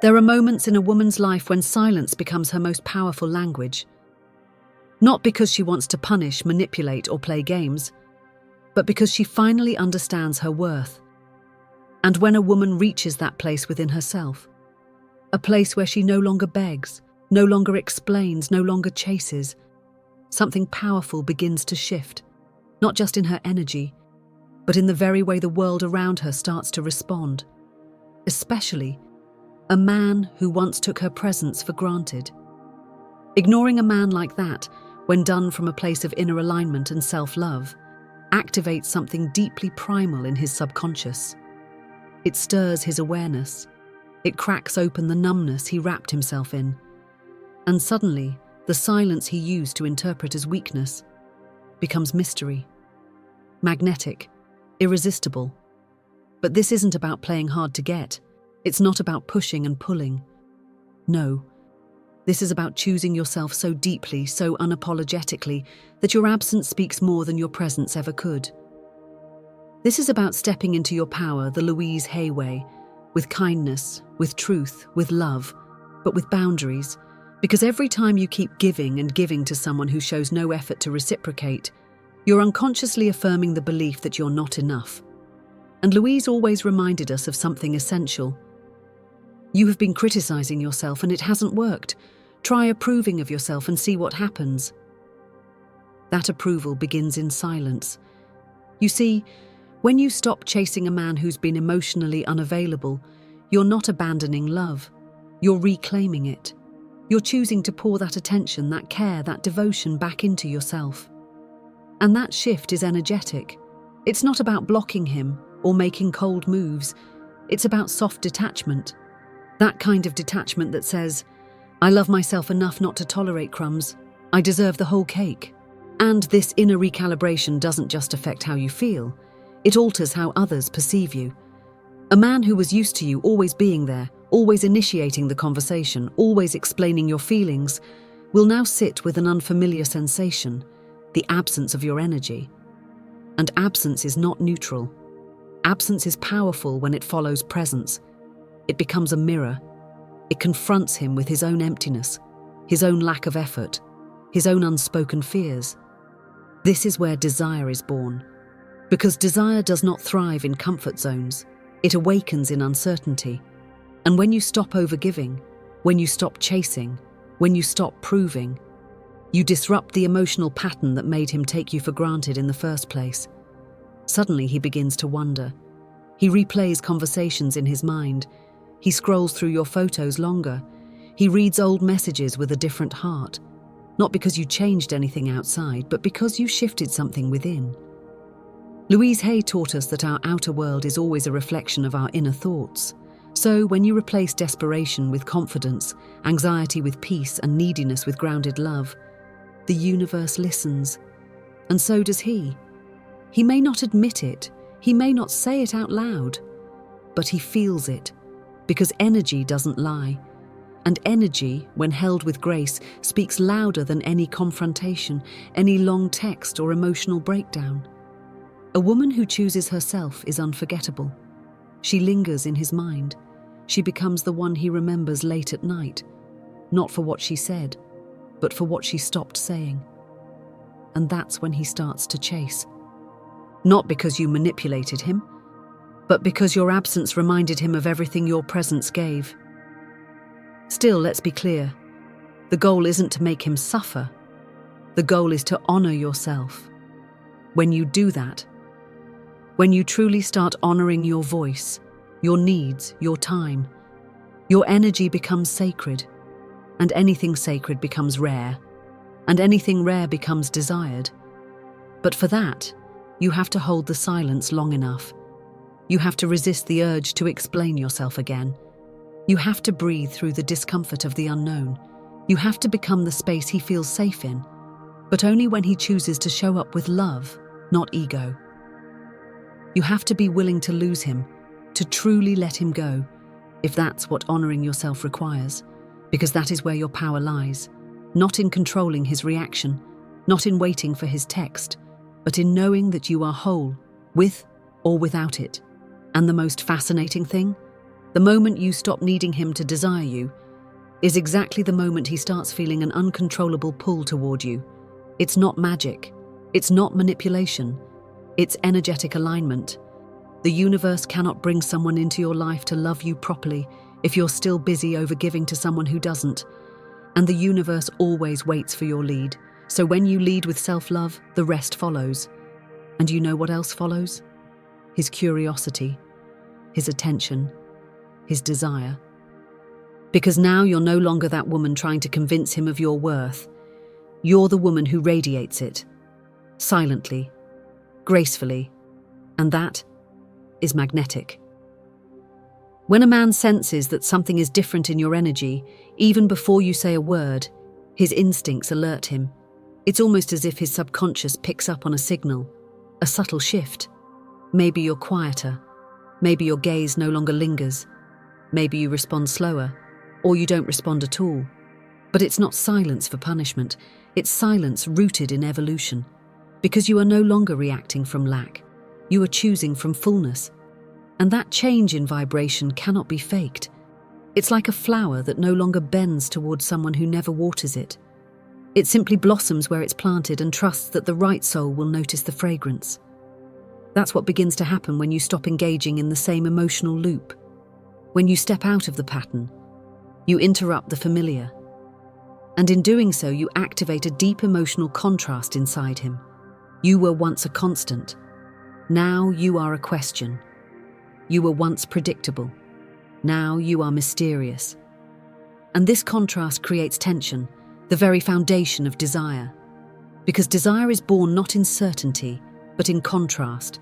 There are moments in a woman's life when silence becomes her most powerful language. Not because she wants to punish, manipulate, or play games, but because she finally understands her worth. And when a woman reaches that place within herself, a place where she no longer begs, no longer explains, no longer chases, something powerful begins to shift, not just in her energy, but in the very way the world around her starts to respond. Especially a man who once took her presence for granted. Ignoring a man like that, when done from a place of inner alignment and self-love, activates something deeply primal in his subconscious. It stirs his awareness. It cracks open the numbness he wrapped himself in. And suddenly, the silence he used to interpret as weakness becomes mystery, magnetic, irresistible. But this isn't about playing hard to get. It's not about pushing and pulling. No, this is about choosing yourself so deeply, so unapologetically, that your absence speaks more than your presence ever could. This is about stepping into your power the Louise Hay way, with kindness, with truth, with love, but with boundaries, because every time you keep giving and giving to someone who shows no effort to reciprocate, you're unconsciously affirming the belief that you're not enough. And Louise always reminded us of something essential. You have been criticizing yourself and it hasn't worked. Try approving of yourself and see what happens. That approval begins in silence. You see, when you stop chasing a man who's been emotionally unavailable, you're not abandoning love. You're reclaiming it. You're choosing to pour that attention, that care, that devotion back into yourself. And that shift is energetic. It's not about blocking him or making cold moves. It's about soft detachment. That kind of detachment that says, I love myself enough not to tolerate crumbs. I deserve the whole cake. And this inner recalibration doesn't just affect how you feel. It alters how others perceive you. A man who was used to you always being there, always initiating the conversation, always explaining your feelings, will now sit with an unfamiliar sensation, the absence of your energy. And absence is not neutral. Absence is powerful when it follows presence. It becomes a mirror. It confronts him with his own emptiness, his own lack of effort, his own unspoken fears. This is where desire is born. Because desire does not thrive in comfort zones. It awakens in uncertainty. And when you stop overgiving, when you stop chasing, when you stop proving, you disrupt the emotional pattern that made him take you for granted in the first place. Suddenly he begins to wonder. He replays conversations in his mind. He scrolls through your photos longer. He reads old messages with a different heart. Not because you changed anything outside, but because you shifted something within. Louise Hay taught us that our outer world is always a reflection of our inner thoughts. So when you replace desperation with confidence, anxiety with peace, and neediness with grounded love, the universe listens. And so does he. He may not admit it, he may not say it out loud, but he feels it, because energy doesn't lie. And energy, when held with grace, speaks louder than any confrontation, any long text or emotional breakdown. A woman who chooses herself is unforgettable. She lingers in his mind. She becomes the one he remembers late at night, not for what she said, but for what she stopped saying. And that's when he starts to chase. Not because you manipulated him, but because your absence reminded him of everything your presence gave. Still, let's be clear. The goal isn't to make him suffer. The goal is to honor yourself. When you do that, when you truly start honoring your voice, your needs, your time, your energy becomes sacred, and anything sacred becomes rare, and anything rare becomes desired. But for that, you have to hold the silence long enough. You have to resist the urge to explain yourself again. You have to breathe through the discomfort of the unknown. You have to become the space he feels safe in, but only when he chooses to show up with love, not ego. You have to be willing to lose him, to truly let him go, if that's what honoring yourself requires, because that is where your power lies, not in controlling his reaction, not in waiting for his text, but in knowing that you are whole, with or without it. And the most fascinating thing? The moment you stop needing him to desire you is exactly the moment he starts feeling an uncontrollable pull toward you. It's not magic. It's not manipulation. It's energetic alignment. The universe cannot bring someone into your life to love you properly if you're still busy overgiving to someone who doesn't. And the universe always waits for your lead. So when you lead with self-love, the rest follows. And you know what else follows? His curiosity, his attention, his desire. Because now you're no longer that woman trying to convince him of your worth. You're the woman who radiates it, silently, gracefully, and that is magnetic. When a man senses that something is different in your energy, even before you say a word, his instincts alert him. It's almost as if his subconscious picks up on a signal, a subtle shift. Maybe you're quieter, maybe your gaze no longer lingers, maybe you respond slower, or you don't respond at all. But it's not silence for punishment, it's silence rooted in evolution. Because you are no longer reacting from lack, you are choosing from fullness. And that change in vibration cannot be faked. It's like a flower that no longer bends towards someone who never waters it. It simply blossoms where it's planted and trusts that the right soul will notice the fragrance. That's what begins to happen when you stop engaging in the same emotional loop. When you step out of the pattern, you interrupt the familiar. And in doing so, you activate a deep emotional contrast inside him. You were once a constant. Now you are a question. You were once predictable. Now you are mysterious. And this contrast creates tension, the very foundation of desire. Because desire is born not in certainty, but in contrast.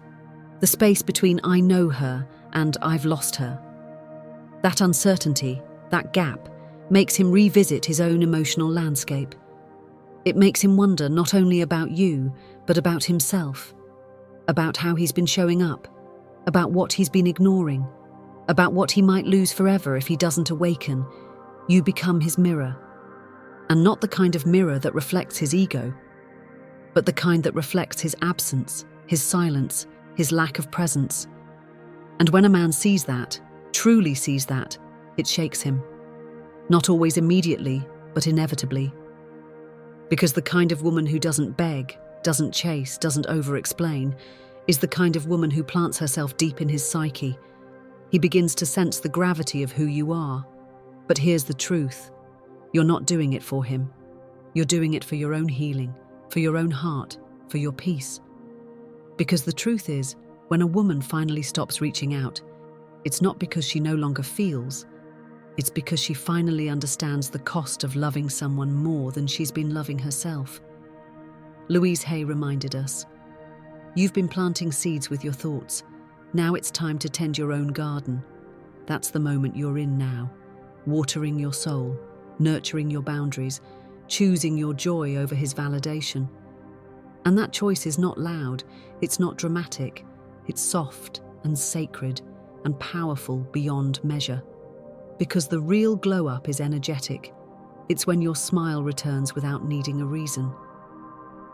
The space between I know her and I've lost her. That uncertainty, that gap, makes him revisit his own emotional landscape. It makes him wonder not only about you, but about himself. About how he's been showing up. About what he's been ignoring. About what he might lose forever if he doesn't awaken. You become his mirror. And not the kind of mirror that reflects his ego, but the kind that reflects his absence, his silence, his lack of presence. And when a man sees that, truly sees that, it shakes him. Not always immediately, but inevitably. Because the kind of woman who doesn't beg, doesn't chase, doesn't over-explain, is the kind of woman who plants herself deep in his psyche. He begins to sense the gravity of who you are. But here's the truth. You're not doing it for him. You're doing it for your own healing, for your own heart, for your peace. Because the truth is, when a woman finally stops reaching out, it's not because she no longer feels, it's because she finally understands the cost of loving someone more than she's been loving herself. Louise Hay reminded us, "You've been planting seeds with your thoughts. Now it's time to tend your own garden." That's the moment you're in now, watering your soul, nurturing your boundaries, choosing your joy over his validation. And that choice is not loud, it's not dramatic, it's soft and sacred and powerful beyond measure. Because the real glow-up is energetic. It's when your smile returns without needing a reason.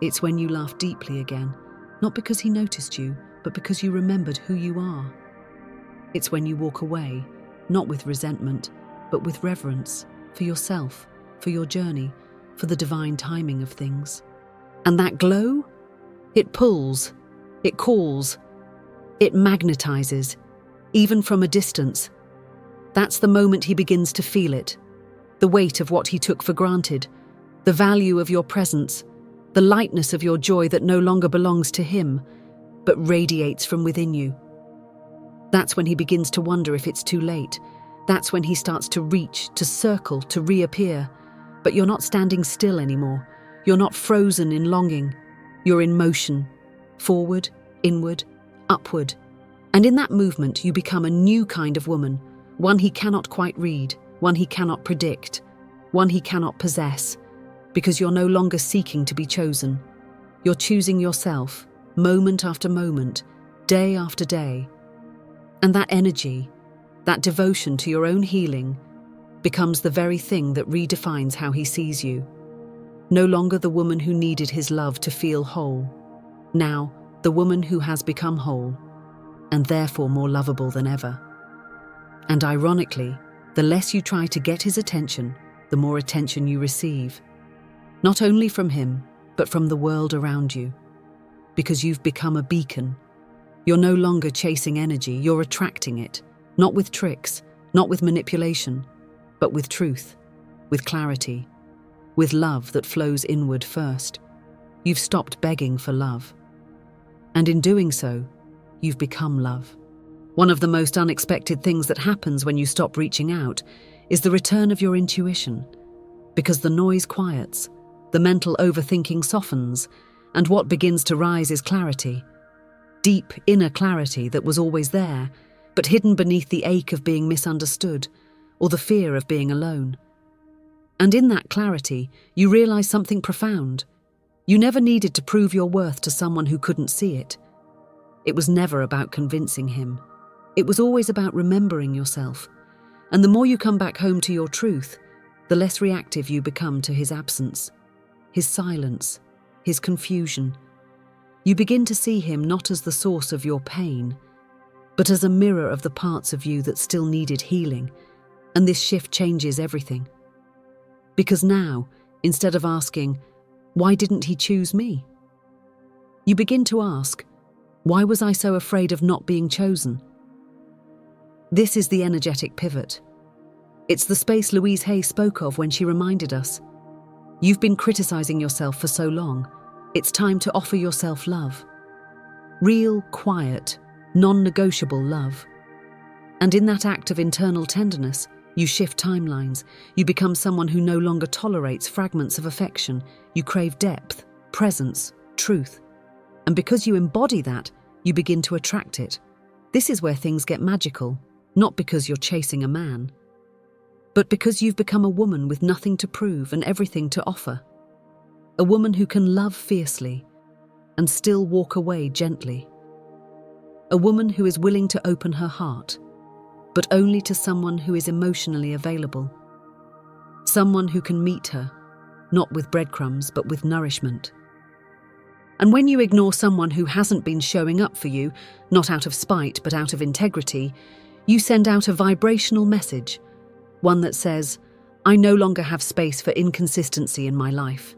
It's when you laugh deeply again, not because he noticed you, but because you remembered who you are. It's when you walk away, not with resentment, but with reverence, for yourself, for your journey, for the divine timing of things. And that glow? It pulls, it calls, it magnetizes, even from a distance. That's the moment he begins to feel it, the weight of what he took for granted, the value of your presence, the lightness of your joy that no longer belongs to him, but radiates from within you. That's when he begins to wonder if it's too late. That's when he starts to reach, to circle, to reappear. But you're not standing still anymore. You're not frozen in longing. You're in motion, forward, inward, upward. And in that movement, you become a new kind of woman, one he cannot quite read, one he cannot predict, one he cannot possess, because you're no longer seeking to be chosen. You're choosing yourself, moment after moment, day after day. And that energy, that devotion to your own healing, becomes the very thing that redefines how he sees you. No longer the woman who needed his love to feel whole. Now, the woman who has become whole, and therefore more lovable than ever. And ironically, the less you try to get his attention, the more attention you receive. Not only from him, but from the world around you. Because you've become a beacon. You're no longer chasing energy, you're attracting it. Not with tricks, not with manipulation, but with truth, with clarity, with love that flows inward first. You've stopped begging for love. And in doing so, you've become love. One of the most unexpected things that happens when you stop reaching out is the return of your intuition. Because the noise quiets, the mental overthinking softens, and what begins to rise is clarity. Deep inner clarity that was always there, but hidden beneath the ache of being misunderstood or the fear of being alone. And in that clarity, you realize something profound. You never needed to prove your worth to someone who couldn't see it. It was never about convincing him. It was always about remembering yourself. And the more you come back home to your truth, the less reactive you become to his absence, his silence, his confusion. You begin to see him not as the source of your pain, but as a mirror of the parts of you that still needed healing, and this shift changes everything. Because now, instead of asking, "Why didn't he choose me?" you begin to ask, "Why was I so afraid of not being chosen?" This is the energetic pivot. It's the space Louise Hay spoke of when she reminded us, "You've been criticizing yourself for so long. It's time to offer yourself love. Real, quiet, non-negotiable love." And in that act of internal tenderness, you shift timelines. You become someone who no longer tolerates fragments of affection. You crave depth, presence, truth. And because you embody that, you begin to attract it. This is where things get magical, not because you're chasing a man, but because you've become a woman with nothing to prove and everything to offer. A woman who can love fiercely and still walk away gently. A woman who is willing to open her heart, but only to someone who is emotionally available. Someone who can meet her, not with breadcrumbs, but with nourishment. And when you ignore someone who hasn't been showing up for you, not out of spite, but out of integrity, you send out a vibrational message, one that says, "I no longer have space for inconsistency in my life."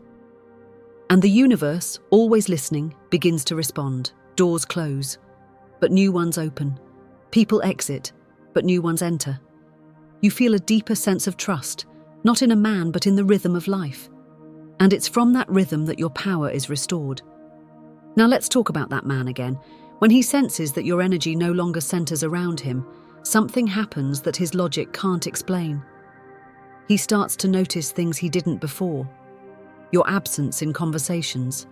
And the universe, always listening, begins to respond. Doors close, but new ones open. People exit, but new ones enter. You feel a deeper sense of trust, not in a man, but in the rhythm of life. And it's from that rhythm that your power is restored. Now let's talk about that man again. When he senses that your energy no longer centers around him, something happens that his logic can't explain. He starts to notice things he didn't before. Your absence in conversations,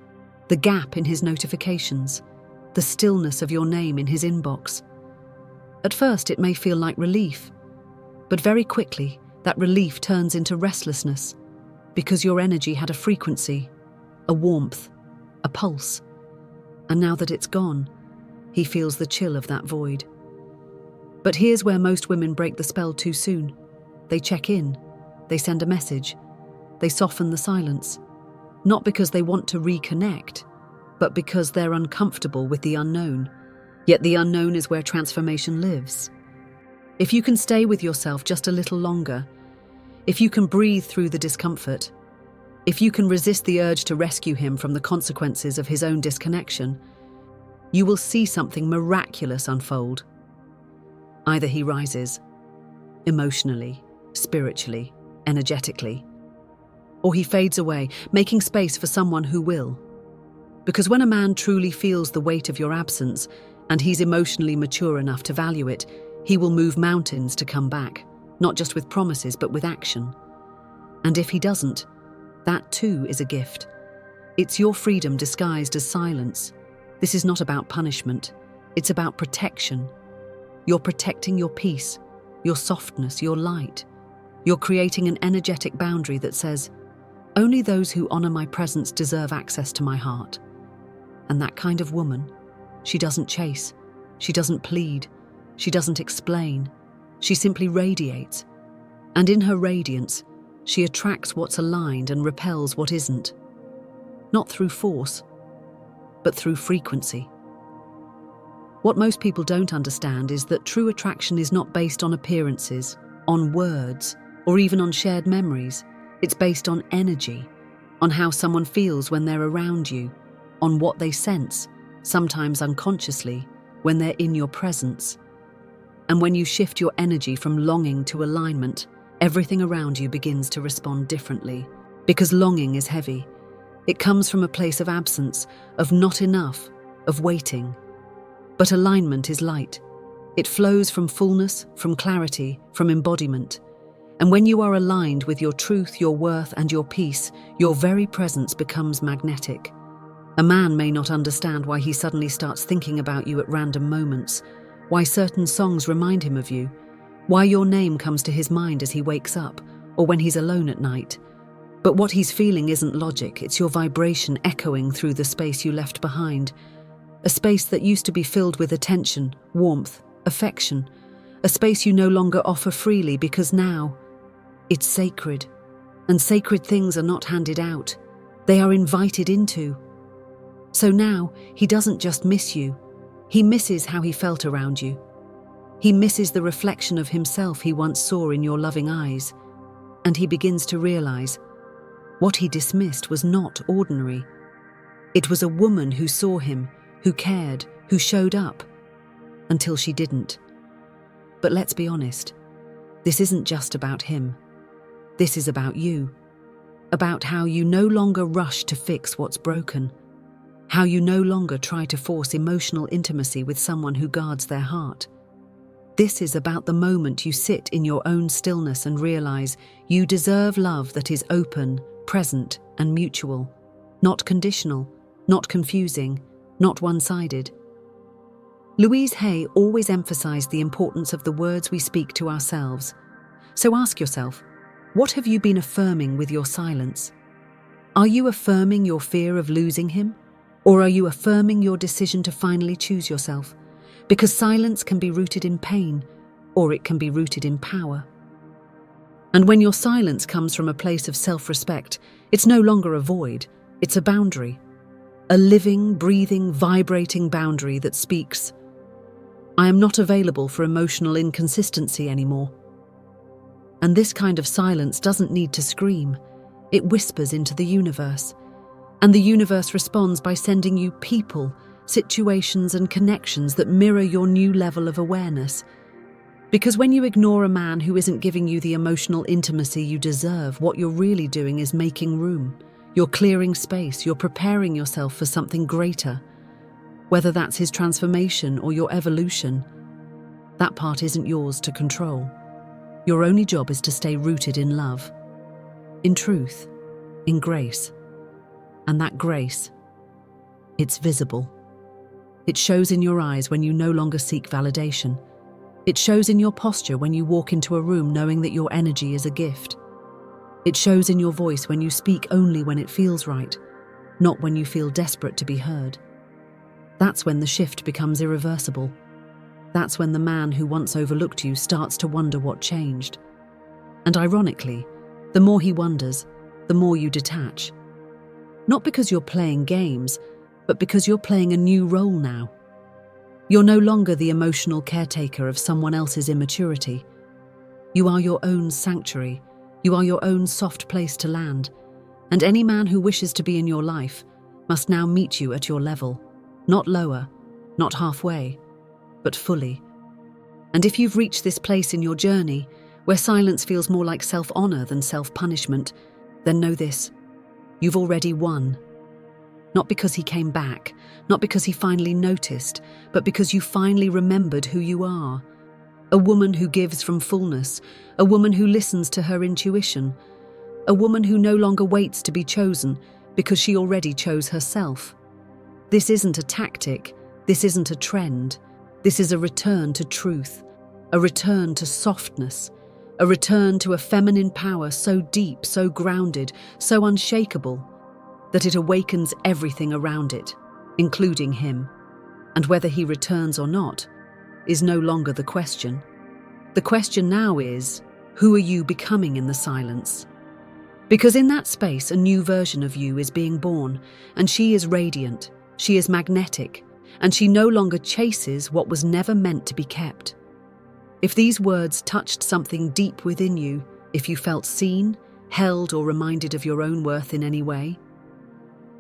the gap in his notifications, the stillness of your name in his inbox. At first it may feel like relief, but very quickly that relief turns into restlessness because your energy had a frequency, a warmth, a pulse. And now that it's gone, he feels the chill of that void. But here's where most women break the spell too soon. They check in, they send a message, they soften the silence, not because they want to reconnect, but because they're uncomfortable with the unknown. Yet the unknown is where transformation lives. If you can stay with yourself just a little longer, if you can breathe through the discomfort, if you can resist the urge to rescue him from the consequences of his own disconnection, you will see something miraculous unfold. Either he rises, emotionally, spiritually, energetically, or he fades away, making space for someone who will. Because when a man truly feels the weight of your absence, and he's emotionally mature enough to value it, he will move mountains to come back, not just with promises, but with action. And if he doesn't, that too is a gift. It's your freedom disguised as silence. This is not about punishment. It's about protection. You're protecting your peace, your softness, your light. You're creating an energetic boundary that says, "Only those who honor my presence deserve access to my heart." And that kind of woman, she doesn't chase, she doesn't plead, she doesn't explain. She simply radiates. And in her radiance, she attracts what's aligned and repels what isn't. Not through force, but through frequency. What most people don't understand is that true attraction is not based on appearances, on words, or even on shared memories. It's based on energy, on how someone feels when they're around you, on what they sense, sometimes unconsciously, when they're in your presence. And when you shift your energy from longing to alignment, everything around you begins to respond differently. Because longing is heavy. It comes from a place of absence, of not enough, of waiting. But alignment is light. It flows from fullness, from clarity, from embodiment. And when you are aligned with your truth, your worth, and your peace, your very presence becomes magnetic. A man may not understand why he suddenly starts thinking about you at random moments, why certain songs remind him of you, why your name comes to his mind as he wakes up, or when he's alone at night. But what he's feeling isn't logic, it's your vibration echoing through the space you left behind. A space that used to be filled with attention, warmth, affection. A space you no longer offer freely because now it's sacred. And sacred things are not handed out. They are invited into. So now he doesn't just miss you. He misses how he felt around you. He misses the reflection of himself he once saw in your loving eyes. And he begins to realize what he dismissed was not ordinary. It was a woman who saw him, who cared, who showed up, until she didn't. But let's be honest, this isn't just about him. This is about you. About how you no longer rush to fix what's broken. How you no longer try to force emotional intimacy with someone who guards their heart. This is about the moment you sit in your own stillness and realize you deserve love that is open, present, and mutual. Not conditional, not confusing, not one-sided. Louise Hay always emphasized the importance of the words we speak to ourselves. So ask yourself, what have you been affirming with your silence? Are you affirming your fear of losing him? Or are you affirming your decision to finally choose yourself? Because silence can be rooted in pain, or it can be rooted in power. And when your silence comes from a place of self-respect, it's no longer a void, it's a boundary. A living, breathing, vibrating boundary that speaks, I am not available for emotional inconsistency anymore. And this kind of silence doesn't need to scream. It whispers into the universe. And the universe responds by sending you people, situations, and connections that mirror your new level of awareness. Because when you ignore a man who isn't giving you the emotional intimacy you deserve, what you're really doing is making room. You're clearing space, you're preparing yourself for something greater. Whether that's his transformation or your evolution, that part isn't yours to control. Your only job is to stay rooted in love, in truth, in grace. And that grace, it's visible. It shows in your eyes when you no longer seek validation. It shows in your posture when you walk into a room knowing that your energy is a gift. It shows in your voice when you speak only when it feels right, not when you feel desperate to be heard. That's when the shift becomes irreversible. That's when the man who once overlooked you starts to wonder what changed. And ironically, the more he wonders, the more you detach. Not because you're playing games, but because you're playing a new role now. You're no longer the emotional caretaker of someone else's immaturity. You are your own sanctuary. You are your own soft place to land. And any man who wishes to be in your life must now meet you at your level. Not lower, not halfway, but fully. And if you've reached this place in your journey, where silence feels more like self-honor than self-punishment, then know this. You've already won. Not because he came back, not because he finally noticed, but because you finally remembered who you are. A woman who gives from fullness, a woman who listens to her intuition, a woman who no longer waits to be chosen because she already chose herself. This isn't a tactic, this isn't a trend, this is a return to truth, a return to softness, a return to a feminine power so deep, so grounded, so unshakable, that it awakens everything around it, including him. And whether he returns or not is no longer the question. The question now is, who are you becoming in the silence? Because in that space, a new version of you is being born, and she is radiant, she is magnetic, and she no longer chases what was never meant to be kept. If these words touched something deep within you, if you felt seen, held, or reminded of your own worth in any way,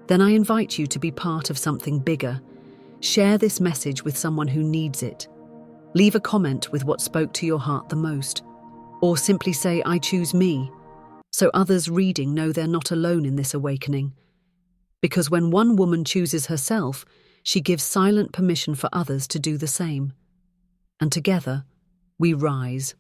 then I invite you to be part of something bigger. Share this message with someone who needs it. Leave a comment with what spoke to your heart the most, or simply say, "I choose me," so others reading know they're not alone in this awakening. Because when one woman chooses herself, she gives silent permission for others to do the same. And together, we rise.